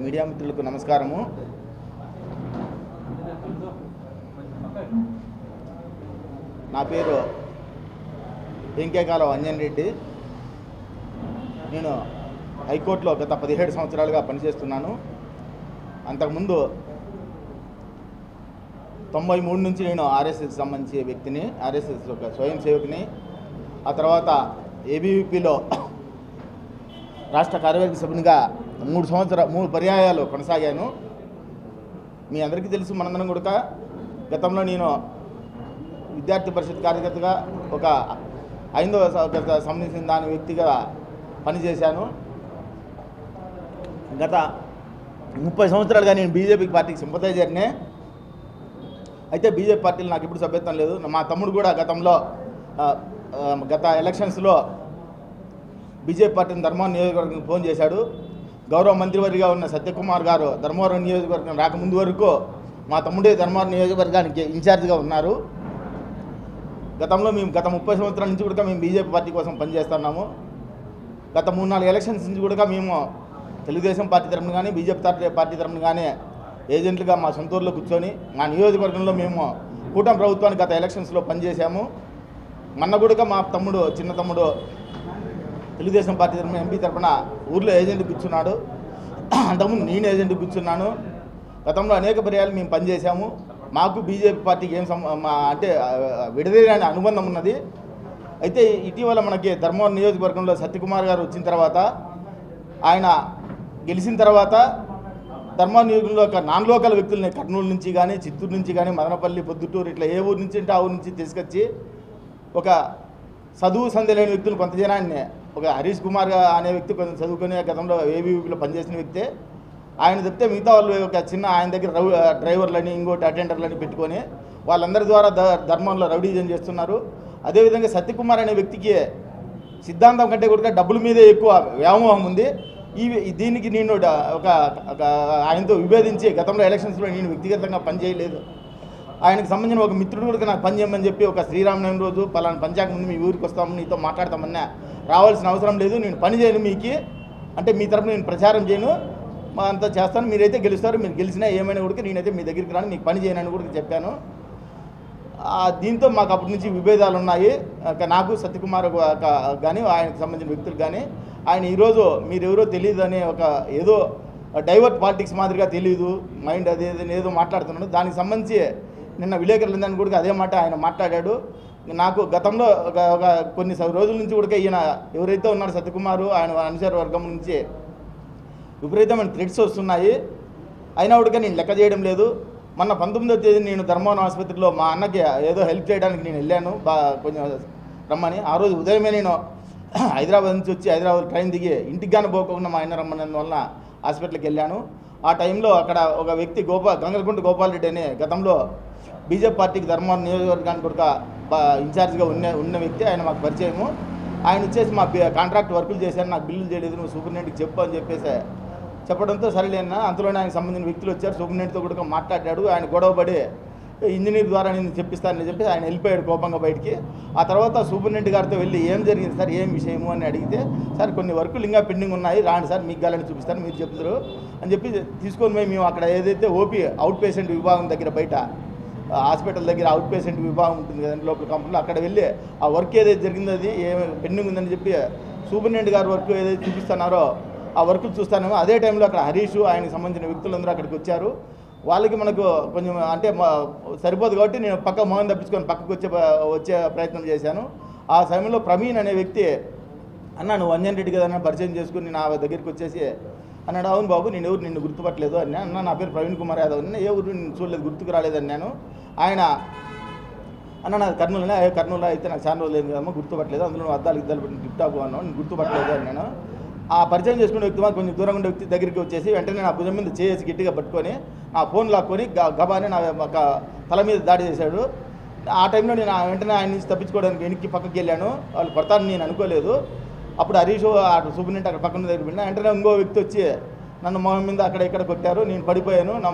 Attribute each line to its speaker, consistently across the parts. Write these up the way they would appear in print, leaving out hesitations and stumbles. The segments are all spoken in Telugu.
Speaker 1: మీడియా మిత్రులకు నమస్కారము. నా పేరు వెంకేకాలం అంజన్ రెడ్డి. నేను హైకోర్టులో గత 17 సంవత్సరాలుగా పనిచేస్తున్నాను. అంతకుముందు 93 నుంచి నేను ఆర్ఎస్ఎస్ సంబంధించిన వ్యక్తిని, ఆర్ఎస్ఎస్ ఒక స్వయం సేవకుని. ఆ తర్వాత ఏబీవీపీలో రాష్ట్ర కార్యవర్గ సభ్యునిగా 3 పర్యాయాలు కొనసాగాను. మీ అందరికీ తెలుసు, మనందరం కూడా గతంలో నేను విద్యార్థి పరిషత్ కార్యకర్తగా ఒక 5వ సంబంధించిన దాని వ్యక్తిగా పనిచేశాను. గత 30 సంవత్సరాలుగా నేను బీజేపీ పార్టీకి సింపథైజర్నే. అయితే బీజేపీ పార్టీలో నాకు ఇప్పుడు సభ్యత్వం లేదు. మా తమ్ముడు కూడా గత ఎలక్షన్స్లో బీజేపీ పార్టీని ధర్మవరం నియోజకవర్గం ఫోన్ చేశాడు. గౌరవ మంత్రివర్గిగా ఉన్న సత్యకుమార్ గారు ధర్మవరం నియోజకవర్గం రాకముందు వరకు మా తమ్ముడే ధర్మవరం నియోజకవర్గానికి ఇన్ఛార్జ్గా ఉన్నారు. గతంలో మేము గత 30 సంవత్సరాల నుంచి కూడా మేము బీజేపీ పార్టీ కోసం పనిచేస్తున్నాము. గత 3-4 ఎలక్షన్స్ నుంచి కూడా మేము తెలుగుదేశం పార్టీ తరఫున కానీ బీజేపీ పార్టీ తరఫున కానీ ఏజెంట్లుగా మా సొంతూరులో కూర్చొని మా నియోజకవర్గంలో మేము కూటమి ప్రభుత్వానికి గత ఎలక్షన్స్లో పనిచేశాము. మొన్న కూడా మా చిన్న తమ్ముడు తెలుగుదేశం పార్టీ తరఫున ఎంపీ తరఫున ఊర్లో ఏజెంట్ కూర్చున్నాడు. అంతకుముందు నేను ఏజెంట్ కూర్చున్నాను. గతంలో అనేక పర్యాలు మేము పనిచేశాము. మాకు బీజేపీ పార్టీకి అంటే విడదీయని అనుబంధం ఉన్నది. అయితే ఇటీవల మనకి ధర్మవరం నియోజకవర్గంలో సత్యకుమార్ గారు వచ్చిన తర్వాత, ఆయన గెలిచిన తర్వాత ధర్మవరం నియోజకవర్గంలో నాన్ లోకల్ వ్యక్తులని కర్నూలు నుంచి కానీ, చిత్తూరు నుంచి కానీ, మదనపల్లి, పొద్దుటూరు ఇట్లా ఏ ఊరు నుంచి అంటే ఆ ఊరు నుంచి తీసుకొచ్చి ఒక చదువు సంధి లేని వ్యక్తులు కొంత జనాన్ని, ఒక హరీష్ కుమార్ అనే వ్యక్తి కొంచెం చదువుకునే గతంలో ఏబీవీపీలో పనిచేసిన వ్యక్తే. ఆయన చెప్తే మిగతా వాళ్ళు ఒక చిన్న ఆయన దగ్గర డ్రైవర్లని, ఇంకోటి అటెండర్లని పెట్టుకొని వాళ్ళందరి ద్వారా ధర్మంలో రౌడీజం చేస్తున్నారు. అదేవిధంగా సత్యకుమార్ అనే వ్యక్తికి సిద్ధాంతం కంటే కూడా డబ్బుల మీదే ఎక్కువ వ్యామోహం ఉంది. దీనికి నేను ఒక ఆయనతో విభేదించి గతంలో ఎలక్షన్స్లో నేను వ్యక్తిగతంగా పనిచేయలేదు. ఆయనకు సంబంధించిన ఒక మిత్రుడు కూడా నాకు పని చేయమని చెప్పి ఒక శ్రీరామనవమి రోజు పలానా పంచాయతీ ముందు మీ ఊరికి వస్తాము, నీతో మాట్లాడతామన్నా రావాల్సిన అవసరం లేదు, నేను పని చేయను మీకు, అంటే మీ తరపున నేను ప్రచారం చేయను, అంతా చేస్తాను, మీరైతే గెలుస్తారు, మీరు గెలిచినా ఏమైనా కూడా నేనైతే మీ దగ్గరికి రాను, మీకు పని చేయనని కూడా చెప్పాను. దీంతో మాకు అప్పటి నుంచి విభేదాలు ఉన్నాయి. నాకు సత్యకుమార్ కానీ ఆయనకు సంబంధించిన వ్యక్తులు కానీ. ఆయన ఈరోజు మీరెవరో తెలియదు అనే ఒక ఏదో డైవర్ట్ పాలిటిక్స్ మాదిరిగా తెలియదు, మైండ్ ఏదో మాట్లాడుతున్నాడు. దానికి సంబంధించి నిన్న విలేకరులందరినీ కూడా అదే మాట ఆయన మాట్లాడాడు. నాకు గతంలో ఒక కొన్ని రోజుల నుంచి కూడా ఈయన ఎవరైతే ఉన్నారో సత్యకుమారు ఆయన అనుచర వర్గం నుంచి విపరీతమైన థ్రెడ్స్ వస్తున్నాయి. అయినా కూడా నేను లెక్క చేయడం లేదు. మొన్న 19వ తేదీ నేను ధర్మవరం ఆసుపత్రిలో మా అన్నకి ఏదో హెల్ప్ చేయడానికి నేను వెళ్ళాను, కొంచెం రమ్మని. ఆ రోజు ఉదయమే నేను హైదరాబాద్ నుంచి వచ్చి హైదరాబాద్ ట్రైన్ దిగి ఇంటికి కానీ పోకుండా మా ఆయన రమ్మన్నందువల్ల హాస్పిటల్కి వెళ్ళాను. ఆ టైంలో అక్కడ ఒక వ్యక్తి గంగలకుంట గోపాల్ రెడ్డి అనే గతంలో బీజేపీ పార్టీకి ధర్మవరం నియోజకవర్గానికి కూడా ఇన్ఛార్జ్గా ఉన్న వ్యక్తి, ఆయన మాకు పరిచయము. ఆయన వచ్చేసి మా కాంట్రాక్ట్ వర్కులు చేశారు, నాకు బిల్లులు చేయలేదు, నువ్వు సూపరింటెండెంట్కి చెప్పు అని చెప్పడంతో సరేలేనా. అంతలోనే ఆయనకు సంబంధించిన వ్యక్తులు వచ్చారు, సూపరింటెండెంట్తో కూడా మాట్లాడాడు. ఆయన గొడవపడి ఇంజనీర్ ద్వారా నేను చెప్పిస్తానని చెప్పి ఆయన వెళ్ళిపోయాడు కోపంగా బయటికి. ఆ తర్వాత సూపరింటెండెంట్ గారితో వెళ్ళి ఏం జరిగింది సార్, ఏం విషయము అని అడిగితే, సార్ కొన్ని వర్కులు ఇంకా పెండింగ్ ఉన్నాయి, రాండి సార్ మీకు గాలని చూపిస్తాను, మీరు చెప్తారు అని చెప్పి తీసుకొని పోయి మేము అక్కడ ఏదైతే ఓపీ అవుట్ పేషెంట్ విభాగం దగ్గర బయట హాస్పిటల్ దగ్గర అవుట్ పేషెంట్ విభాగం ఉంటుంది కదండి లోపల కంపెనీలో, అక్కడ వెళ్ళి ఆ వర్క్ ఏదైతే జరిగిందో అది పెండింగ్ ఉందని చెప్పి సూపరింటెండెంట్ గారు వర్క్ ఏదైతే చూపిస్తున్నారో ఆ వర్కులు చూస్తానేమో. అదే టైంలో అక్కడ హరీష్ ఆయనకు సంబంధించిన వ్యక్తులందరూ అక్కడికి వచ్చారు. వాళ్ళకి మనకు కొంచెం అంటే సరిపోదు కాబట్టి నేను మొహం తప్పించుకొని పక్కకు వచ్చే ప్రయత్నం చేశాను. ఆ సమయంలో ప్రవీణ్ అనే వ్యక్తి, అన్న నువ్వు అంజన్ రెడ్డి కదా పరిచయం చేసుకుని నా దగ్గరికి వచ్చేసి అన్నాడు, అవును బాబు నేను ఎవరు నిన్ను గుర్తుపట్టలేదు అన్నా. అన్న నా పేరు ప్రవీణ్ కుమార్ యాదవ్ అన్న, ఏ ఊరు నిన్ను చూడలేదు, గుర్తుకు రాలేదని నేను. ఆయన అన్న నాది కర్నూలు అయితే నాకు చాలా రోజులు లేదు కదమ్మా, గుర్తుపట్టలేదు, అందులో అద్దాలు పెట్టి గిఫ్ట్ ఆపు అన్నాను, నేను గుర్తుపట్టలేదు అని నేను. ఆ పరిచయం చేసుకునే వ్యక్తి మాకు కొంచెం దూరంగా ఉండే వ్యక్తి దగ్గరికి వచ్చేసి వెంటనే నా భుజం మీద చేసి గట్టిగా పట్టుకొని నా ఫోన్ లాక్కొని గబాని నా తల మీద దాడి చేశాడు. ఆ టైంలో నేను వెంటనే ఆయన నుంచి తప్పించుకోవడానికి వెనక్కి పక్కకి వెళ్ళాను. వాళ్ళు కొడతారని నేను అనుకోలేదు. అప్పుడు హరీష్ సూపరింటెండెంట్ అక్కడ పక్కన దగ్గర వెళ్ళినా వెంటనే ఇంకో వ్యక్తి వచ్చి నన్ను మొహం మీద అక్కడ ఇక్కడ కొట్టారు. నేను పడిపోయాను, నా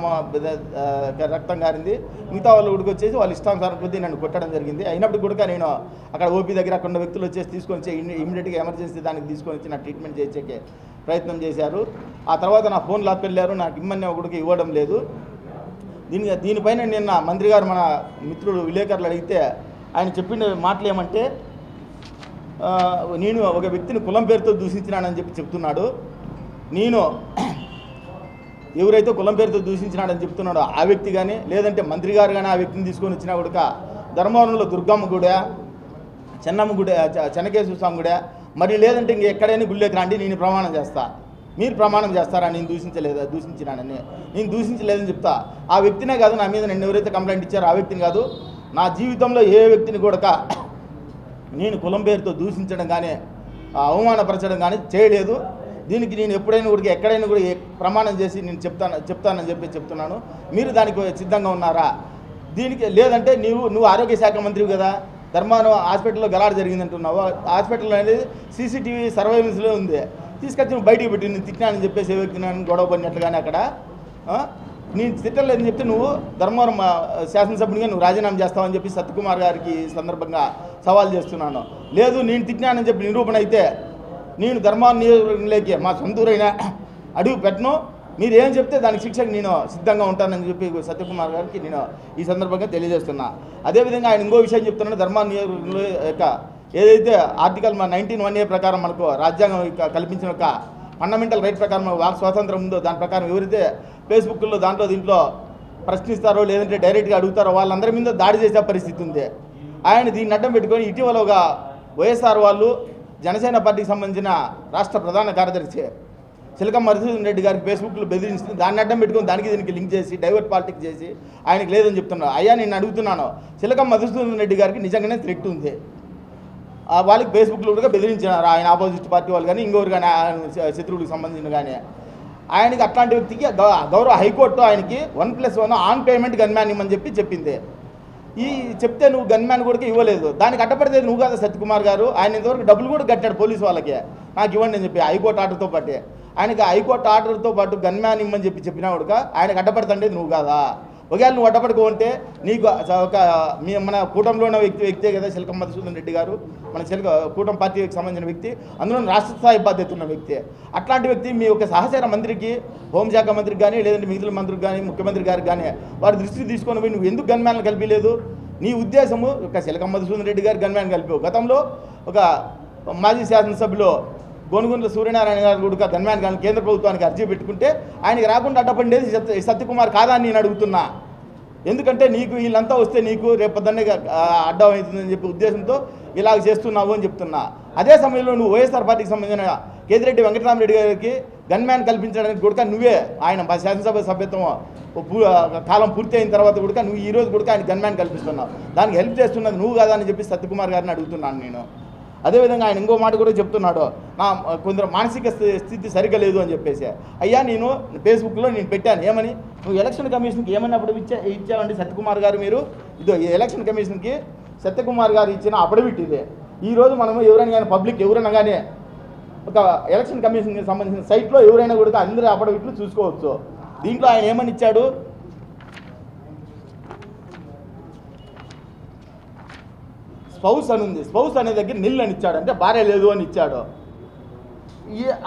Speaker 1: రక్తం గారింది. మిగతా వాళ్ళు ఉడికొచ్చేసి వాళ్ళు ఇష్టానుసారం కొద్దీ నన్ను కొట్టడం జరిగింది. అయినప్పుడు కూడా నేను అక్కడ ఓపీ దగ్గర అక్కడ వ్యక్తులు వచ్చేసి తీసుకొని వచ్చి ఇమీడియట్గా ఎమర్జెన్సీ దానికి తీసుకొని వచ్చి నా ట్రీట్మెంట్ చేసేకే ప్రయత్నం చేశారు. ఆ తర్వాత నా ఫోన్ లాక్కెళ్ళారు. నాకు ఇమ్మని ఒకటికి ఇవ్వడం లేదు. దీనిపైన నిన్న మంత్రి గారు మన మిత్రుడు విలేకరులు అడిగితే ఆయన చెప్పిన మాటలు ఏమంటే, నేను ఒక వ్యక్తిని కులం పేరుతో దూషించినానని చెప్తున్నాడు. నేను ఎవరైతే కులం పేరుతో దూషించినాడని చెప్తున్నాడో ఆ వ్యక్తి కానీ, లేదంటే మంత్రి గారు కానీ ఆ వ్యక్తిని తీసుకొని వచ్చినా కూడా ధర్మవరంలో దుర్గమ్మ గుడి, చెన్నమ్మ గుడి, చెన్నకేశ్వర స్వామి గుడి, మరి లేదంటే ఇంక ఎక్కడైనా గుళ్ళేకి రండి, నేను ప్రమాణం చేస్తా. మీరు ప్రమాణం చేస్తారా నేను దూషించినానని? నేను దూషించలేదని చెప్తా. ఆ వ్యక్తినే కాదు, నా మీద నేను ఎవరైతే కంప్లైంట్ ఇచ్చారో ఆ వ్యక్తిని కాదు, నా జీవితంలో ఏ వ్యక్తిని కూడా నేను కులం పేరుతో దూషించడం కానీ అవమానపరచడం కానీ చేయలేదు. దీనికి నేను ఎప్పుడైనా కూడా ఎక్కడైనా కూడా ప్రమాణం చేసి నేను చెప్తానని చెప్తున్నాను. మీరు దానికి సిద్ధంగా ఉన్నారా? దీనికి లేదంటే నువ్వు ఆరోగ్య శాఖ మంత్రివి కదా, ధర్మారం హాస్పిటల్లో గలాడ జరిగిందంటున్నావు. హాస్పిటల్ అనేది సీసీటీవీ సర్వైలెన్స్లో ఉంది. తీసుకొచ్చి నువ్వు బయటికి పెట్టి నేను తిట్టినానని చెప్పేసి ఏ వ్యక్తి నన్ను గొడవ పడినట్లుగానే అక్కడ నేను తిట్టలేదని చెప్తే నువ్వు ధర్మవరం శాసనసభ్యునిగా నువ్వు రాజీనామా చేస్తావని చెప్పి సత్యకుమార్ గారికి సందర్భంగా సవాల్ చేస్తున్నాను. లేదు, నేను తిట్టినానని చెప్పి నిరూపణ అయితే నేను ధర్మవరం నియోజకవర్గంలోకి మా సొంతూరైనా అడుగు పెట్టను. మీరు ఏం చెప్తే దానికి శిక్షకు నేను సిద్ధంగా ఉంటానని చెప్పి సత్యకుమార్ గారికి నేను ఈ సందర్భంగా తెలియజేస్తున్నా. అదేవిధంగా ఆయన ఇంకో విషయం చెప్తున్నాను. ధర్మవరం నియోజకవర్గంలో యొక్క ఏదైతే ఆర్టికల్ 19(1)A ప్రకారం మనకు రాజ్యాంగం కల్పించిన ఒక ఫండమెంటల్ రైట్ ప్రకారం వాక్ స్వాతంత్రం ఉందో దాని ప్రకారం ఎవరైతే ఫేస్బుక్లో దీంట్లో ప్రశ్నిస్తారో లేదంటే డైరెక్ట్గా అడుగుతారో వాళ్ళందరి మీద దాడి చేసే పరిస్థితి ఉంది. ఆయన దీన్ని అడ్డం పెట్టుకొని ఇటీవల ఒక వైఎస్ఆర్ వాళ్ళు జనసేన పార్టీకి సంబంధించిన రాష్ట్ర ప్రధాన కార్యదర్శి చిలకం మధుసూదన్ రెడ్డి గారికి ఫేస్బుక్లో బెదిరించి దాన్ని అడ్డం పెట్టుకొని దీనికి లింక్ చేసి డైవర్ట్ పాలిటిక్స్ చేసి ఆయనకి లేదని చెప్తున్నారు. అయ్యా నేను అడుగుతున్నాను, చిలకం మధుసూదన్ రెడ్డి గారికి నిజంగానే థ్రెట్ ఉంది. వాళ్ళకి ఫేస్బుక్లో కూడా బెదిరించినారు ఆయన ఆపోజిట్ పార్టీ వాళ్ళు కానీ ఇంకొకరు కానీ శత్రువులకు సంబంధించిన కానీ. ఆయనకి అట్లాంటి వ్యక్తికి గౌరవ హైకోర్టు ఆయనకి 1+1 ఆన్ పేమెంట్ గన్మ్యాన్ ఇమ్మని చెప్పింది. చెప్తే నువ్వు గన్మ్యాన్ కూడా ఇవ్వలేదు. దానికి అడ్డపడితే నువ్వు కదా సత్యకుమార్ గారు. ఆయన ఇంతవరకు డబ్బులు కూడా కట్టాడు పోలీసు వాళ్ళకి, నాకు ఇవ్వండి అని చెప్పి హైకోర్టు ఆర్డర్తో పాటే. ఆయనకి హైకోర్టు ఆర్డర్తో పాటు గన్మ్యాన్ ఇమ్మని చెప్పినా కూడా ఆయనకు అడ్డపడుతుంటే నువ్వు కాదా? ఒకవేళ నువ్వు అడ్డపడుకుంటే నీకు ఒక మన కూటమిలో ఉన్న వ్యక్తే కదా చిలకం మధుసూదన్ రెడ్డి గారు, మన కూటమి పార్టీకి సంబంధించిన వ్యక్తి, అందులో రాష్ట్ర స్థాయి బాధ్యత ఉన్న వ్యక్తి. అట్లాంటి వ్యక్తి మీ యొక్క సహచర మంత్రికి, హోంశాఖ మంత్రికి కానీ లేదంటే మిగిలిన మంత్రికి కానీ ముఖ్యమంత్రి గారికి కానీ వారి దృష్టికి తీసుకొని పోయి నువ్వు ఎందుకు గన్మ్యాన్లు కలిపలేదు? నీ ఉద్దేశము ఒక చిలకం మధుసూదన్ రెడ్డి గారు గన్మ్యాన్ కలిపావు. గతంలో ఒక మాజీ శాసనసభ్యులు గోనుగుంట్ల సూర్యనారాయణ గారు కూడా గన్మ్యాన్ కానీ కేంద్ర ప్రభుత్వానికి అర్జీ పెట్టుకుంటే ఆయనకి రాకుండా అడ్డపడేది సత్యకుమార్ కాదా అని నేను అడుగుతున్నా. ఎందుకంటే నీకు వీళ్ళంతా వస్తే నీకు రేపొద్దున్నే అడ్డం అవుతుందని చెప్పి ఉద్దేశంతో ఇలాగ చేస్తున్నావు అని చెప్తున్నా. అదే సమయంలో నువ్వు వైఎస్ఆర్ పార్టీకి సంబంధించిన కేతిరెడ్డి వెంకటరామరెడ్డి గారికి గన్మ్యాన్ కల్పించడానికి కూడా నువ్వే ఆయన శాసనసభ సభ్యత్వం కాలం పూర్తి అయిన తర్వాత కూడా నువ్వు ఈరోజు కూడా ఆయన గన్మ్యాన్ కల్పిస్తున్నావు. దానికి హెల్ప్ చేస్తున్నది నువ్వు కాదా అని చెప్పి సత్యకుమార్ గారిని అడుగుతున్నాను నేను. అదేవిధంగా ఆయన ఇంకో మాట కూడా చెప్తున్నాడు, నా కొందరు మానసిక స్థితి సరిగ్గా లేదు అని చెప్పేసి. అయ్యా నేను ఫేస్బుక్లో నేను పెట్టాను ఏమని, నువ్వు ఎలక్షన్ కమిషన్కి ఏమని అప్పుడు ఇచ్చావండి సత్యకుమార్ గారు మీరు? ఇదో ఈ ఎలక్షన్ కమిషన్కి సత్యకుమార్ గారు ఇచ్చిన అఫిడవిట్ ఇదే. ఈరోజు మనము ఎవరైనా కానీ పబ్లిక్ ఎవరైనా కానీ ఒక ఎలక్షన్ కమిషన్కి సంబంధించిన సైట్లో ఎవరైనా కూడా అందరి అఫిడవిట్లు చూసుకోవచ్చు. దీంట్లో ఆయన ఏమని ఇచ్చాడు, స్పౌస్ అని ఉంది, స్పౌస్ అనే దగ్గర నిల్ అని ఇచ్చాడు, అంటే భార్య లేదు అని ఇచ్చాడు.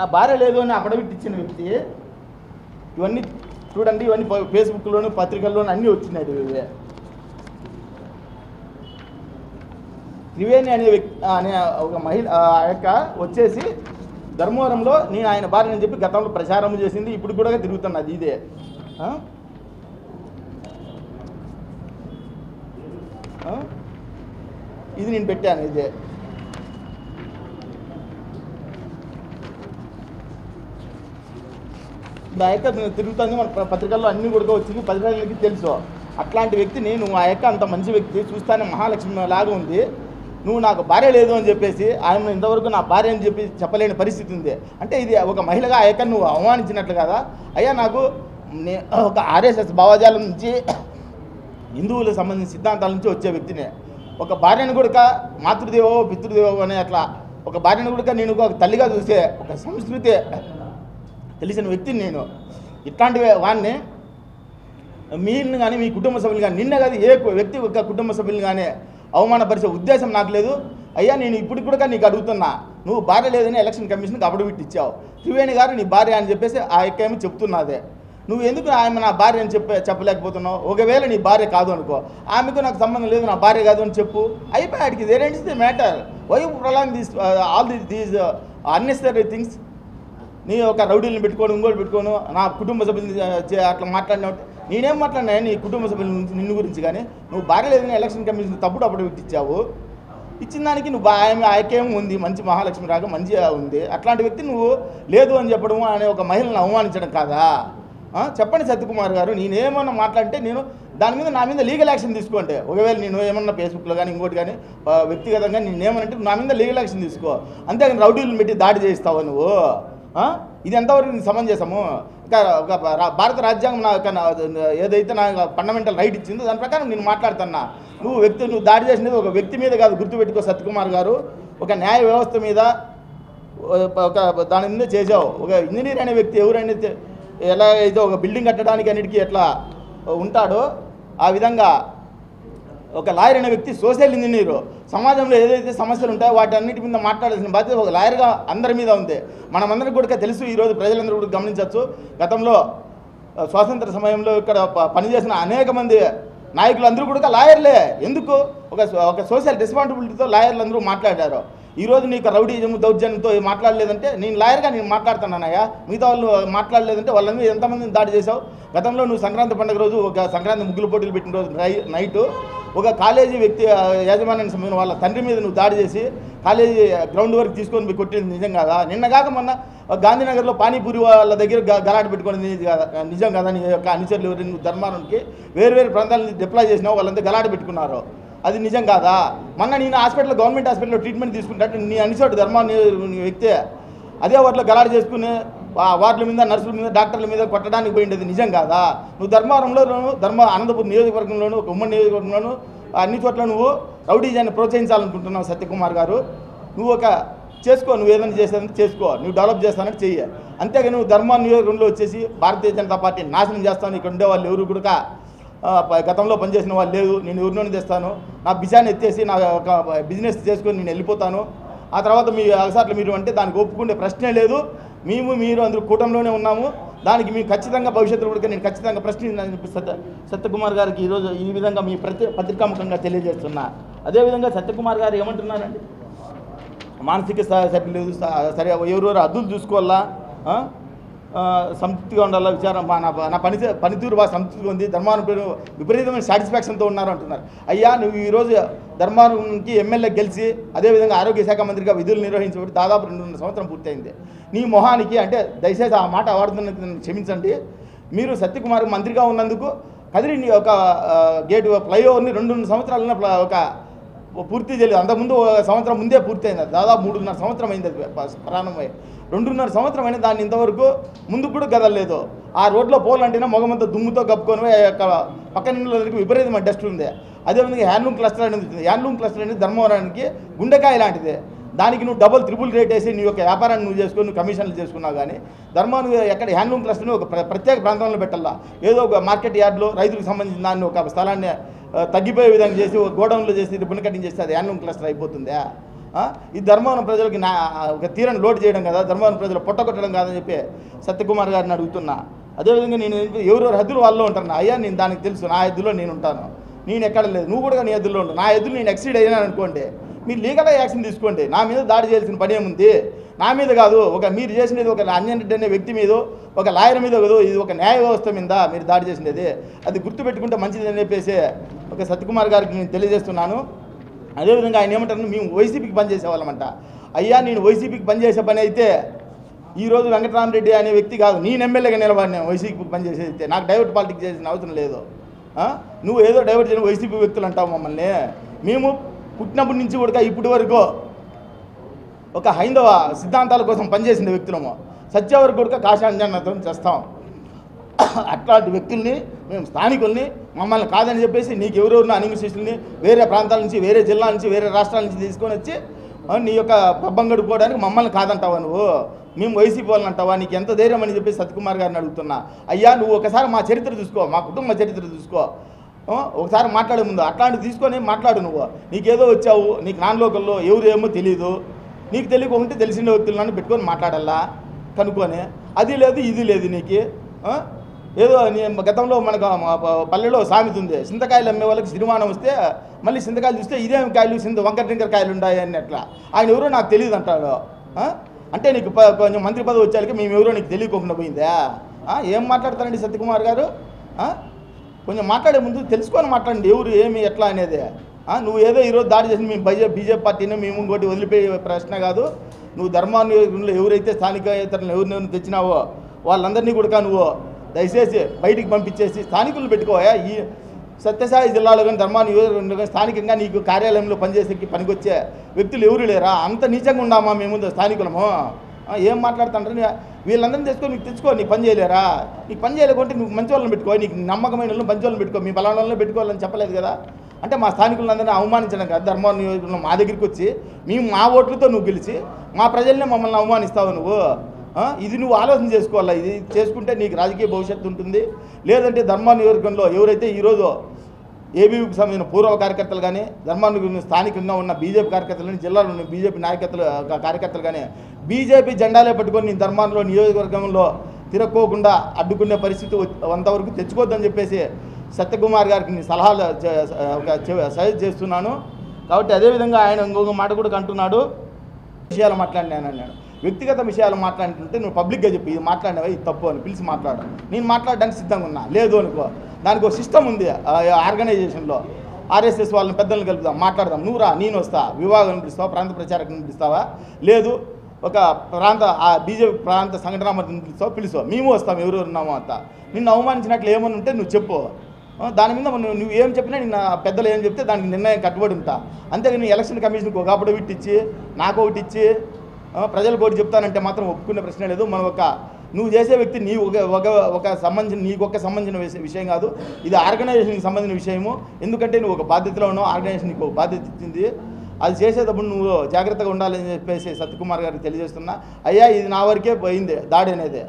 Speaker 1: ఆ భార్య లేదు అని అఫిడవిట్ ఇచ్చిన వ్యక్తి ఇవన్నీ చూడండి, ఇవన్నీ ఫేస్బుక్లోను పత్రికల్లోనూ అన్నీ వచ్చినాయి. ఇవే త్రివేణి అనే వ్యక్తి అనే ఒక మహిళ ఆ యొక్క వచ్చేసి ధర్మవరంలో నేను ఆయన భార్యని చెప్పి గతంలో ప్రచారం చేసింది, ఇప్పుడు కూడా తిరుగుతున్నది ఇదే. ఇది నేను పెట్టాను ఇదే. ఆ యొక్క తిరుగుతుంది, మన పత్రికల్లో అన్నీ కూడా వచ్చింది, పత్రికలకి తెలుసు. అట్లాంటి వ్యక్తి నేను ఆ యొక్క అంత మంచి వ్యక్తి చూస్తానే మహాలక్ష్మి లాగా ఉంది, నువ్వు నాకు భార్య లేదు అని చెప్పేసి ఆయన ఇంతవరకు నా భార్య అని చెప్పలేని పరిస్థితి ఉంది. అంటే ఇది ఒక మహిళగా ఆ యొక్క నువ్వు అవమానించినట్లు కదా. అయ్యా నాకు ఒక ఆర్ఎస్ఎస్ భావజాలం నుంచి హిందువులకు సంబంధించిన సిద్ధాంతాల నుంచి వచ్చే వ్యక్తినే. ఒక భార్యను కూడా మాతృదేవో పితృదేవో అనే అట్లా ఒక భార్యను కూడా నేను ఒక తల్లిగా చూసే ఒక సంస్కృతి తెలిసిన వ్యక్తిని నేను. ఇట్లాంటి వాడిని మీరు కానీ మీ కుటుంబ సభ్యులు కానీ నిన్న కాదు ఏ వ్యక్తి ఒక కుటుంబ సభ్యులు కానీ అవమానపరిచే ఉద్దేశం నాకు లేదు. అయ్యా నేను ఇప్పుడు కూడా నీకు అడుగుతున్నా, నువ్వు భార్య లేదని ఎలక్షన్ కమిషన్కి అఫిడవిట్ ఇచ్చావు. త్రివేణి గారు నీ భార్య అని చెప్పేసి ఆ ఏమీ చెప్తున్నదే. నువ్వు ఎందుకు ఆమె నా భార్య అని చెప్పలేకపోతున్నావు? ఒకవేళ నీ భార్య కాదు అనుకో, ఆమెకు నాకు సంబంధం లేదు, నా భార్య కాదు అని చెప్పు, అయిపోయాడికి. There ends the matter. Why prolong this all these unnecessary things? నీ ఒక రౌడీలను పెట్టుకోను, ఇంకోటి పెట్టుకోను, నా కుటుంబ సభ్యులు అట్లా మాట్లాడినా. నేనేం మాట్లాడినా నీ కుటుంబ సభ్యుల నుంచి నిన్ను గురించి? కానీ నువ్వు భార్య లేదని ఎలక్షన్ కమిషన్ తప్పుడు అఫిడవిట్ ఇచ్చావు. ఇచ్చిన దానికి నువ్వు ఆయకేం ఉంది, మంచి మహాలక్ష్మి రాగా మంచిగా ఉంది, అట్లాంటి వ్యక్తి నువ్వు లేదు అని చెప్పడం అనే ఒక మహిళను అవమానించడం కాదా? చెప్పండి సత్యకుమార్ గారు. నేనేమన్నా మాట్లాడితే నేను దాని మీద నా మీద లీగల్ యాక్షన్ తీసుకోండి. ఒకవేళ నేను ఏమన్నా ఫేస్బుక్లో కానీ ఇంకోటి కానీ వ్యక్తిగతంగా నేనేమనంటే నా మీద లీగల్ యాక్షన్ తీసుకో. అంతేగాని రౌడీలను పెట్టి దాడి చేస్తావు నువ్వు. ఇది ఎంతవరకు సమంజసము? ఇంకా భారత రాజ్యాంగం ఏదైతే నాకు ఫండమెంటల్ రైట్ ఇచ్చిందో దాని ప్రకారం నేను మాట్లాడుతున్నా. నువ్వు దాడి చేసినది ఒక వ్యక్తి మీద కాదు, గుర్తుపెట్టుకో సత్యకుమార్ గారు. ఒక న్యాయ వ్యవస్థ మీద ఒక దాని మీద చేసావు. ఒక ఇంజనీర్ అనే వ్యక్తి ఎవరైనా ఎలా అయితే ఒక బిల్డింగ్ కట్టడానికి అన్నిటికీ ఎట్లా ఉంటాడో ఆ విధంగా ఒక లాయర్ అనే వ్యక్తి సోషల్ ఇంజనీరు. సమాజంలో ఏదైతే సమస్యలు ఉంటాయో వాటి అన్నిటి మీద మాట్లాడాల్సిన బాధ్యత ఒక లాయర్గా అందరి మీద ఉంది. మనమందరికీ కూడా తెలుసు. ఈరోజు ప్రజలందరూ కూడా గమనించవచ్చు. గతంలో స్వాతంత్ర సమయంలో ఇక్కడ పనిచేసిన అనేక మంది నాయకులు అందరూ కూడా లాయర్లే. ఎందుకు? ఒక సోషల్ రెస్పాన్సిబిలిటీతో లాయర్లు అందరూ మాట్లాడారు. ఈరోజు నీకు రౌడీజం దౌర్జన్యంతో నేను నేను లాయర్గా నేను మాట్లాడుతున్నానయ్యా. మిగతా వాళ్ళు మాట్లాడలేదంటే వాళ్ళందరూ ఎంతమందిని దాడి చేశావు? గతంలో నువ్వు సంక్రాంతి పండుగ రోజు ఒక సంక్రాంతి ముగ్గులు పోటీలు పెట్టిన రోజు నైటు ఒక కాలేజీ వ్యక్తి యాజమాన్యానికి సంబంధించిన వాళ్ళ తండ్రి మీద నువ్వు దాడి చేసి కాలేజీ గ్రౌండ్ వరకు తీసుకొని పోయి కొట్టింది నిజం కాదా? నిన్నగాక మొన్న గాంధీనగర్లో పానీపూరి వాళ్ళ దగ్గర గలాట పెట్టుకుని నిజం కదా? నీ యొక్క అనుచరులు ఎవరు నువ్వు ధర్మానికి వేరు ప్రాంతాల నుంచి డిప్లాయ్ చేసినావు, వాళ్ళంతా గలాట పెట్టుకున్నారు. అది నిజం కాదా? మొన్న నేను గవర్నమెంట్ హాస్పిటల్లో ట్రీట్మెంట్ తీసుకుంటే నీ అనిచోటు ధర్మాన్ని వ్యక్తే అదే వాటిలో గలాట చేసుకుని వార్డుల మీద, నర్సుల మీద, డాక్టర్ల మీద కొట్టడానికి పోయింది నిజం కాదా? నువ్వు ధర్మవరంలోను, అనంతపురం నియోజకవర్గంలోను, ఒక ఉమ్మడి నియోజకవర్గంలోను అన్ని చోట్ల నువ్వు రౌడీజాన్ని ప్రోత్సహించాలనుకుంటున్నావు సత్యకుమార్ గారు. నువ్వు చేసుకో, నువ్వు ఏదైనా చేసేదంటే చేసుకో, నువ్వు డెవలప్ చేస్తానంటే చెయ్యి. అంతేగా నువ్వు నియోజకవర్గంలో వచ్చేసి భారతీయ జనతా పార్టీ నాశనం చేస్తాను, ఇక్కడ ఉండే వాళ్ళు ఎవరు కూడా గతంలో పనిచేసిన వాళ్ళు లేదు, నేను ఎవరినోని తెస్తాను, నా బిజాన్ని ఎత్తేసి నా ఒక బిజినెస్ చేసుకొని నేను వెళ్ళిపోతాను, ఆ తర్వాత మీ అలసాట్లు మీరు అంటే దానికి ఒప్పుకునే ప్రశ్నే లేదు. మీరు అందరూ కూటమిలోనే ఉన్నాము, దానికి మేము ఖచ్చితంగా భవిష్యత్తులో కూడా నేను ఖచ్చితంగా ప్రశ్నించాలని చెప్పి సత్యకుమార్ గారికి ఈరోజు ఈ విధంగా మీ పత్రికాముఖంగా తెలియజేస్తున్నా. అదేవిధంగా సత్యకుమార్ గారు ఏమంటున్నారండి, మానసిక సరి లేదు, సరే ఎవరెవరు అద్దులు చూసుకోవాలా, సంతృప్తిగా ఉండాలా, విచారం నా పనితీరు బాగా సంతృప్తిగా ఉంది, ధర్మారం విపరీతమైన సాటిస్ఫాక్షన్తో ఉన్నారు అంటున్నారు. అయ్యా నువ్వు ఈరోజు ధర్మారంకి ఎమ్మెల్యే గెలిచి అదేవిధంగా ఆరోగ్య శాఖ మంత్రిగా విధులు నిర్వహించబడి దాదాపు 2.5 సంవత్సరం పూర్తయింది. నీ మొహానికి అంటే దయచేసి ఆ మాట వాడుతున్న క్షమించండి. మీరు సత్యకుమార్ మంత్రిగా ఉన్నందుకు కదిరి ఒక గేటు ఫ్లైఓవర్ని 2.5 సంవత్సరాల ఒక పూర్తి చేయలేదు. అంతకుముందు సంవత్సరం ముందే పూర్తయింది. దాదాపు 3.5 సంవత్సరం అయింది అది ప్రారంభమై. 2.5 సంవత్సరం అయినా దాన్ని ఇంతవరకు ముందుకు కూడా కదలలేదు. ఆ రోడ్లో పోవాలంటేనే మొగమంతా దుమ్ముతో కప్పుకొని పక్కన ఇళ్ళకి విపరీతమైన డస్ట్ ఉంది. అదేవిధంగా హ్యాండ్లూమ్ క్లస్టర్ అనేది ధర్మవరానికి గుండెకాయ లాంటిది. దానికి నువ్వు డబుల్ త్రిబుల్ రేట్ వేసి నీ యొక్క వ్యాపారాన్ని నువ్వు చేసుకొని నువ్వు కమిషన్లు చేసుకున్నావు. కానీ ధర్మాన్ని ఎక్కడ హ్యాండ్లూమ్ క్లస్టర్ని ఒక ప్రత్యేక ప్రాంతంలో పెట్టాలా, ఏదో ఒక మార్కెట్ యార్డ్లో రైతులకు సంబంధించిన దాన్ని ఒక స్థలాన్ని తగ్గిపోయే విధంగా చేసి గోడౌన్లో చేసి బున్న కటింగ్ చేస్తే అది హ్యాండ్లూమ్ క్లస్టర్ అయిపోతుందా? ఈ ధర్మవరం ప్రజలకి ఒక తీరని లోటు చేయడం కదా, ధర్మవరం ప్రజలు పొట్టగొట్టడం కాదని చెప్పి సత్యకుమార్ గారిని అడుగుతున్నా. అదేవిధంగా నేను ఎవరెవరు హద్దులు వాళ్ళలో ఉంటాను. అయ్యా నేను దానికి తెలుసు, నా హద్దులో నేను ఉంటాను, నేను ఎక్కడ లేదు, నువ్వు కూడా నీ హద్దుల్లో ఉంటాను. నా హద్దులు నేను ఎక్సీడ్ అయినాను అనుకోండి, మీరు లీగల్గా యాక్షన్ తీసుకోండి. నా మీద దాడి చేయాల్సిన పని ఏముంది? నా మీద కాదు, మీరు చేసినది ఒక అంజన్ రెడ్డి అనే వ్యక్తి మీద, ఒక లాయర్ మీద కాదు, ఇది ఒక న్యాయ వ్యవస్థ మీద మీరు దాడి చేసినది. అది గుర్తుపెట్టుకుంటే మంచిదని చెప్పేసి ఒక సత్యకుమార్ గారికి నేను తెలియజేస్తున్నాను. అదేవిధంగా ఆయన ఏమంటారు, మేము వైసీపీకి పనిచేసేవాళ్ళమంట. అయ్యా నేను వైసీపీకి పనిచేసే పని అయితే ఈరోజు వెంకటరామరెడ్డి అనే వ్యక్తి కాదు, నేను ఎమ్మెల్యేగా నిలబడినా వైసీపీకి పనిచేసేది. నాకు డైవర్ట్ పాలిటిక్స్ చేసిన అవసరం లేదు. నువ్వు ఏదో డైవర్ట్ చేయడం వైసీపీ వ్యక్తులు అంటావు మమ్మల్ని. మేము పుట్టినప్పటి నుంచి కూడా ఇప్పటి వరకు ఒక హైందవ సిద్ధాంతాల కోసం పనిచేసిన వ్యక్తులము. సత్య వరకు కూడా కాషాయంజనతో చేస్తాం. అట్లాంటి వ్యక్తుల్ని మేము స్థానికుల్ని మమ్మల్ని కాదని చెప్పేసి నీకు ఎవరెవరిన అనిమిషిస్టుల్ని వేరే ప్రాంతాల నుంచి, వేరే జిల్లా నుంచి, వేరే రాష్ట్రాల నుంచి తీసుకొని వచ్చి నీ యొక్క పబ్బం గడుపుకోవడానికి మమ్మల్ని కాదంటావా నువ్వు? మేము వైసీపీ వాళ్ళని అంటావా? నీకు ఎంత ధైర్యం అని చెప్పేసి సత్యకుమార్ గారిని అడుగుతున్నా. అయ్యా నువ్వు ఒకసారి మా చరిత్ర చూసుకో, మా కుటుంబ చరిత్ర చూసుకో, ఒకసారి మాట్లాడే ముందు అట్లాంటివి తీసుకొని మాట్లాడు. నువ్వు నీకేదో వచ్చావు, నీకు నాన్ లోకల్లో ఎవరు ఏమో తెలీదు, నీకు తెలియకుంటే తెలిసిన వ్యక్తులను పెట్టుకొని మాట్లాడాలా కనుక్కొని, అది లేదు ఇది లేదు నీకు. ఏదో గతంలో మనకు పల్లెలో సామెత ఉంది, చింతకాయలు అమ్మే వాళ్ళకి సిరిమానం వస్తే మళ్ళీ చింతకాయలు చూస్తే ఇదేం కాయలు వంకర టింకర కాయలు ఉన్నాయి అని అట్లా. ఆయన ఎవరో నాకు తెలియదు అంటాడు. అంటే నీకు కొంచెం మంత్రి పదవి వచ్చేళ్ళకి మేము ఎవరో నీకు తెలియకోకుండా పోయిందా? ఏం మాట్లాడతారండి సత్యకుమార్ గారు? కొంచెం మాట్లాడే ముందు తెలుసుకొని మాట్లాడండి ఎవరు ఏమి ఎట్లా అనేది. నువ్వు ఏదో ఈరోజు దాడి చేసి మేము బీజేపీ పార్టీని మేము ఇంకోటి వదిలిపోయే ప్రశ్న కాదు. నువ్వు ధర్మాన్ని ఎవరైతే స్థానికేతరులను ఎవరిని తెచ్చినావో వాళ్ళందరినీ కూడా నువ్వు దయచేసి బయటికి పంపించేసి స్థానికులు పెట్టుకోవా. ఈ సత్యసాయి జిల్లాలో కానీ ధర్మాన్ని స్థానికంగా నీకు కార్యాలయంలో పనిచేసేకి పనికొచ్చే వ్యక్తులు ఎవరు లేరా? అంత నీచంగా ఉన్నామా మేము స్థానికులము? ఏం మాట్లాడుతుంటారు? వీళ్ళందరినీ తెచ్చుకో, నీకు తెచ్చుకో, నీకు పని చేయలేరా? నీకు పని చేయలేకుంటే నువ్వు మంచి వాళ్ళని పెట్టుకో, నీకు నమ్మకమైన వాళ్ళని మంచి వాళ్ళని పెట్టుకో, మీ బలాలను పెట్టుకోవాలని చెప్పలేదు కదా. అంటే మా స్థానికులందరినీ అవమానించడం కదా. ధర్మవరం నియోజకవర్గంలో మా దగ్గరికి వచ్చి మేము మా ఓట్లతో నువ్వు గెలిచి మా ప్రజల్ని మమ్మల్ని అవమానిస్తావు నువ్వు. ఇది నువ్వు ఆలోచన చేసుకోవాలా. ఇది చేసుకుంటే నీకు రాజకీయ భవిష్యత్తు ఉంటుంది. లేదంటే ధర్మవరం నియోజకవర్గంలో ఎవరైతే ఈరోజు ఏబీవీకి సంబంధించిన పూర్వ కార్యకర్తలు కానీ, ధర్మాన్ని స్థానికంగా ఉన్న బీజేపీ కార్యకర్తలు కానీ, జిల్లాలో ఉన్న బీజేపీ కార్యకర్తలు కానీ బీజేపీ జెండాలే పట్టుకొని నేను ధర్మాల్లో నియోజకవర్గంలో తిరక్కోకుండా అడ్డుకునే పరిస్థితి అంతవరకు తెచ్చుకోవద్దని చెప్పేసి సత్యకుమార్ గారికి నేను సలహాలు సజెస్ట్ చేస్తున్నాను. కాబట్టి అదేవిధంగా ఆయన ఇంకొక మాట కూడా అంటున్నాడు, విషయాలు మాట్లాడినాను అన్నాడు. వ్యక్తిగత విషయాలు మాట్లాడుతుంటే నువ్వు పబ్లిక్గా చెప్పి ఇది మాట్లాడినవా, ఇది తప్పు అని పిలిచి మాట్లాడు. నేను మాట్లాడడానికి సిద్ధంగా ఉన్నా. లేదు అనుకో, దానికి ఒక సిస్టమ్ ఉంది ఆర్గనైజేషన్లో. ఆర్ఎస్ఎస్ వాళ్ళని పెద్దలను కలుపుదాం, మాట్లాడదాం. నువ్వు రా, నేను వస్తా. విభాగం పిలుస్తావా, ప్రాంత ప్రచారకులను పిలుస్తావా, లేదు ఒక బీజేపీ ప్రాంత సంఘటనామతిని పిలుస్తావా, మేము వస్తాం ఎవరు ఉన్నామో అంతా. నిన్ను అవమానించినట్లు ఏమని ఉంటే నువ్వు చెప్పు. దాని మీద నువ్వు ఏం చెప్పినా నిన్న పెద్దలు ఏం చెప్తే దానికి నిర్ణయం కట్టుబడి ఉంటా. అంతేగాని నువ్వు ఎలక్షన్ కమిషన్కి ఒక అఫిడవిట్ ఇచ్చి నాకు ఒకటి ఇచ్చి ప్రజలకు ఒకటి చెప్తానంటే మాత్రం ఒప్పుకునే ప్రశ్న లేదు. మనం నువ్వు చేసే వ్యక్తి నీ నీకు సంబంధించిన విషయం కాదు, ఇది ఆర్గనైజేషన్కి సంబంధించిన విషయము. ఎందుకంటే నువ్వు ఒక బాధ్యతలో ఉన్నావు, ఆర్గనైజేషన్ నీకు ఒక బాధ్యత ఇచ్చింది. అది చేసేటప్పుడు నువ్వు జాగ్రత్తగా ఉండాలని చెప్పేసి సత్యకుమార్ గారికి తెలియజేస్తున్నా. అయ్యా ఇది నా వరకే పోయింది దాడి అనేది.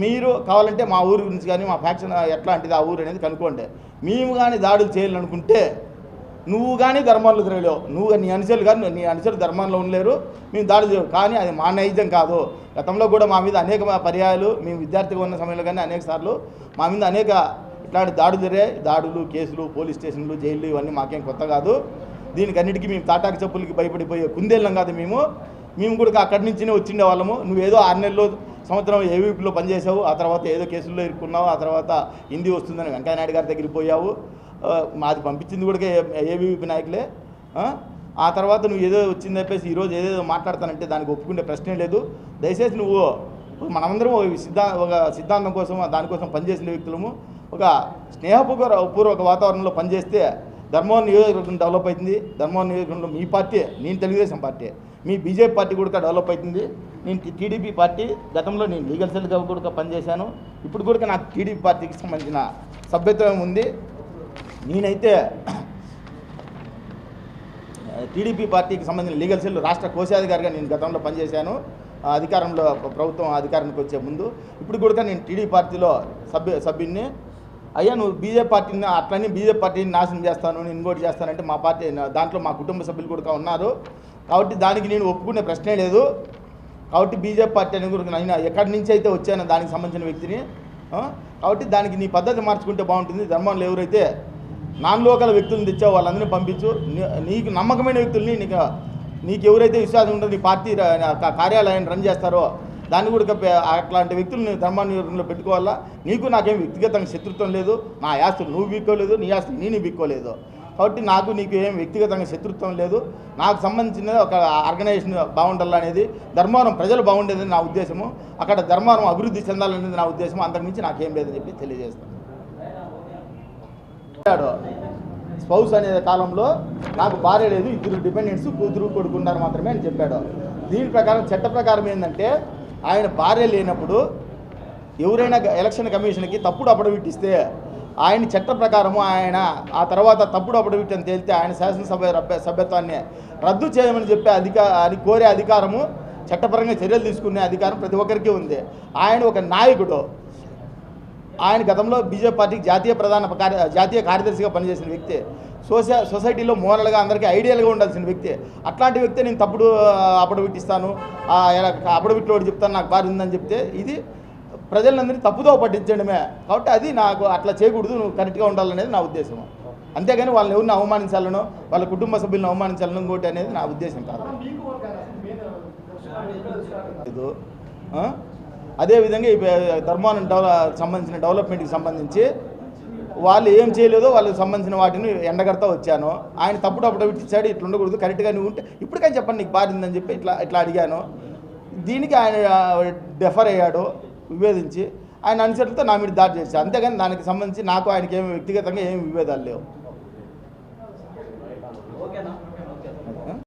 Speaker 1: మీరు కావాలంటే మా ఊరి గురించి కానీ మా ఫ్యాక్షన్ ఎట్లాంటిది ఆ ఊరు అనేది కనుక్కోండి. మేము కానీ దాడులు చేయాలనుకుంటే నువ్వు కానీ ధర్మాల్లో తిరగలేవు, నువ్వు నీ అనుచరులు కానీ నీ అనుచరులు ధర్మంలో ఉండలేరు, మేము దాడులు చేయవు. కానీ అది మా నైజం కాదు. గతంలో కూడా మా మీద అనేక పర్యాయాలు మేము విద్యార్థిగా ఉన్న సమయంలో కానీ అనేక సార్లు మా మీద అనేక ఇట్లాంటి దాడులు జరిగాయి. దాడులు, కేసులు, పోలీస్ స్టేషన్లు, జైళ్ళు ఇవన్నీ మాకేం కొత్త కాదు. దీనికి అన్నిటికీ మేము తాటాకు చెప్పులకి భయపడిపోయే కుందేళ్ళం కాదు. మేము కూడా అక్కడి నుంచినే వచ్చిండే వాళ్ళము. నువ్వేదో 6 నెలల్లో సంవత్సరం ఏవీపీలో పనిచేసావు, ఆ తర్వాత ఏదో కేసుల్లో ఇరుక్కున్నావు, ఆ తర్వాత హిందీ వస్తుందని వెంకయ్యనాయుడు గారి దగ్గరికి పోయావు. మాది పంపించింది కూడా ఏవీపీ నాయకులే. ఆ తర్వాత నువ్వు ఏదో వచ్చింది చెప్పేసి ఈరోజు ఏదేదో మాట్లాడతానంటే దానికి ఒప్పుకునే ప్రశ్నే లేదు. దయచేసి నువ్వు మనమందరం ఒక సిద్ధాంతం కోసం దానికోసం పనిచేసిన వ్యక్తులము ఒక స్నేహపూర్వక వాతావరణంలో పనిచేస్తే ధర్మవరం నియోజకవర్గం డెవలప్ అవుతుంది. ధర్మవరం నియోజకవర్గంలో మీ పార్టీ, నేను తెలుగుదేశం పార్టీ, మీ బీజేపీ పార్టీ కూడా డెవలప్ అవుతుంది. నేను టీడీపీ పార్టీ గతంలో నేను లీగల్ సెల్గా కూడా పనిచేశాను. ఇప్పుడు కూడా నాకు టీడీపీ పార్టీకి సంబంధించిన సభ్యత్వం ఉంది. నేనైతే టీడీపీ పార్టీకి సంబంధించిన లీగల్ సెల్ రాష్ట్ర కోశాధికారిగా నేను గతంలో పనిచేశాను. అధికారంలో ప్రభుత్వం అధికారానికి వచ్చే ముందు. ఇప్పుడు కూడా నేను టీడీపీ పార్టీలో సభ్యుడిని. అయ్యా నువ్వు బీజేపీ పార్టీని అట్లనే బీజేపీ పార్టీని నాశనం చేస్తాను, నేను ఇంకోటి చేస్తానంటే మా పార్టీ దాంట్లో మా కుటుంబ సభ్యులు కూడా ఉన్నారు. కాబట్టి దానికి నేను ఒప్పుకునే ప్రశ్నే లేదు. కాబట్టి బీజేపీ పార్టీ అని కూడా అయినా ఎక్కడి నుంచి అయితే వచ్చానో దానికి సంబంధించిన వ్యక్తిని. కాబట్టి దానికి నీ పద్ధతి మార్చుకుంటే బాగుంటుంది. ధర్మంలో ఎవరైతే నాన్ లోకల్ వ్యక్తులను తెచ్చావో వాళ్ళందరినీ పంపించు. నీకు నమ్మకమైన వ్యక్తుల్ని నీకు ఎవరైతే విశ్వాసం ఉంటుందో నీ పార్టీ కార్యాలయాన్ని రన్ చేస్తారో దాన్ని కూడా అట్లాంటి వ్యక్తులను ధర్మాన్ని పెట్టుకోవాలా. నీకు నాకేం వ్యక్తిగతంగా శత్రుత్వం లేదు. నా ఆస్తులు నువ్వు బిక్కోలేదు, నీ ఆస్తులు నేను బిక్కోలేదు. కాబట్టి నీకు ఏం వ్యక్తిగతంగా శత్రుత్వం లేదు. నాకు సంబంధించిన ఒక ఆర్గనైజేషన్ బాగుండాలి అనేది, ధర్మవరం ప్రజలు బాగుండేదని నా ఉద్దేశము, అక్కడ ధర్మవరం అభివృద్ధి చెందాలనేది నా ఉద్దేశం. అంతకుమించి నాకేం లేదని చెప్పి తెలియజేస్తాను. స్పౌస్ అనే కాలంలో నాకు భార్య లేదు, 2 డిపెండెంట్స్, కూతురు కొడుకున్నారు మాత్రమే అని చెప్పాడు. దీని ప్రకారం చట్ట ప్రకారం ఏంటంటే ఆయన భార్య లేనప్పుడు ఎవరైనా ఎలక్షన్ కమిషన్కి తప్పుడు అఫిడవిట్ ఇస్తే ఆయన చట్ట ప్రకారము ఆయన ఆ తర్వాత తప్పుడు అఫిడవిట్ అని తేలితే ఆయన శాసనసభ సభ్యత్వాన్ని రద్దు చేయమని చెప్పే అని కోరే అధికారము, చట్టపరంగా చర్యలు తీసుకునే అధికారం ప్రతి ఒక్కరికి ఉంది. ఆయన ఒక నాయకుడు. ఆయన గతంలో బీజేపీ పార్టీకి జాతీయ కార్యదర్శిగా పనిచేసిన వ్యక్తి, సొసైటీలో మోరల్గా అందరికీ ఐడియల్గా ఉండాల్సిన వ్యక్తి. అట్లాంటి వ్యక్తి నేను తప్పుడు అప్పుడవిట్ ఇస్తాను, అప్పుడవిట్లో చెప్తాను నాకు భార్య ఉందని చెప్తే ఇది ప్రజలందరినీ తప్పుదో పట్టించడమే. కాబట్టి అది నాకు అట్లా చేయకూడదు, నువ్వు కరెక్ట్గా ఉండాలనేది నా ఉద్దేశం. అంతేగాని వాళ్ళని ఎవరిని అవమానించాలనో వాళ్ళ కుటుంబ సభ్యులను అవమానించాలనో ఇంకోటి అనేది నా ఉద్దేశం కాదు. అదేవిధంగా ఈ ధర్మానం సంబంధించిన డెవలప్మెంట్కి సంబంధించి వాళ్ళు ఏం చేయలేదో వాళ్ళకి సంబంధించిన వాటిని ఎండగడతా వచ్చాను. ఆయన తప్పుడు అప్పుడు ఇచ్చాడు, ఇట్లా ఉండకూడదు, కరెక్ట్గా నువ్వు ఉంటే ఇప్పటికైనా చెప్పండి నీకు బారిందని చెప్పి ఇట్లా అడిగాను. దీనికి ఆయన డెఫర్ అయ్యాడు, విభేదించి ఆయన అనుసరితో నా మీద దాడి చేశాడు. అంతేగాని దానికి సంబంధించి నాకు ఆయనకి ఏమి వ్యక్తిగతంగా ఏమి విభేదాలు లేవు.